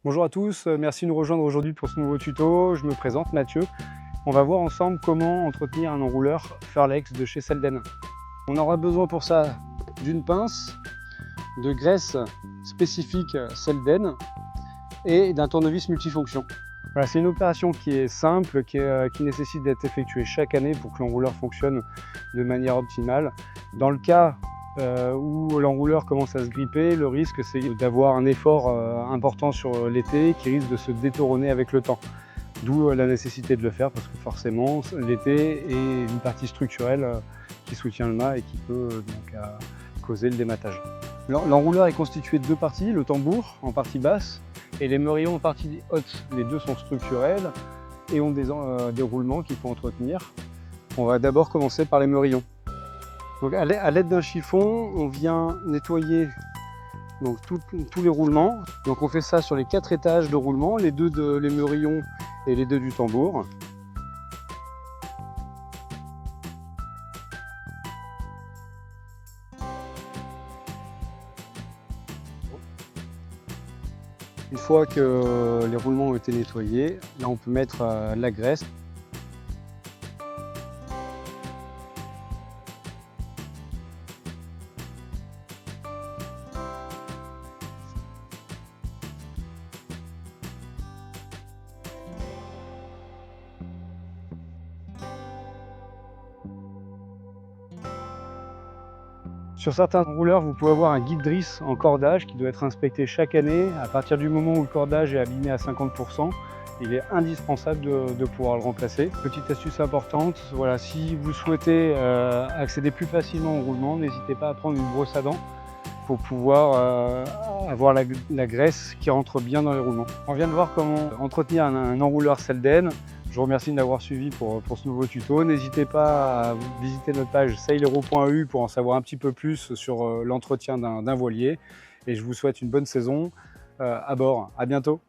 Bonjour à tous, merci de nous rejoindre aujourd'hui pour ce nouveau tuto. Je me présente Mathieu. On va voir ensemble comment entretenir un enrouleur Furlex de chez Selden. On aura besoin pour ça d'une pince, de graisse spécifique Selden et d'un tournevis multifonction. Voilà, c'est une opération qui est simple, qui nécessite d'être effectuée chaque année pour que l'enrouleur fonctionne de manière optimale. Dans le cas où l'enrouleur commence à se gripper, le risque c'est d'avoir un effort important sur l'été qui risque de se détauronner avec le temps. D'où la nécessité de le faire parce que forcément l'été est une partie structurelle qui soutient le mât et qui peut donc causer le dématage. L'enrouleur est constitué de deux parties, le tambour en partie basse et les merillons en partie haute. Les deux sont structurels et ont des roulements qu'il faut entretenir. On va d'abord commencer par les merillons. Donc à l'aide d'un chiffon, on vient nettoyer donc, tous les roulements. Donc on fait ça sur les 4 étages de roulement, les deux les merillons et les deux du tambour. Une fois que les roulements ont été nettoyés, là on peut mettre la graisse. Sur certains rouleurs, vous pouvez avoir un guide drisse en cordage qui doit être inspecté chaque année. À partir du moment où le cordage est abîmé à 50%, il est indispensable de pouvoir le remplacer. Petite astuce importante, voilà, si vous souhaitez accéder plus facilement au roulement, n'hésitez pas à prendre une brosse à dents pour pouvoir avoir la graisse qui rentre bien dans les roulements. On vient de voir comment entretenir un enrouleur Selden. Je vous remercie de l'avoir suivi pour ce nouveau tuto. N'hésitez pas à visiter notre page sailero.eu pour en savoir un petit peu plus sur l'entretien d'un voilier. Et je vous souhaite une bonne saison à bord. À bientôt.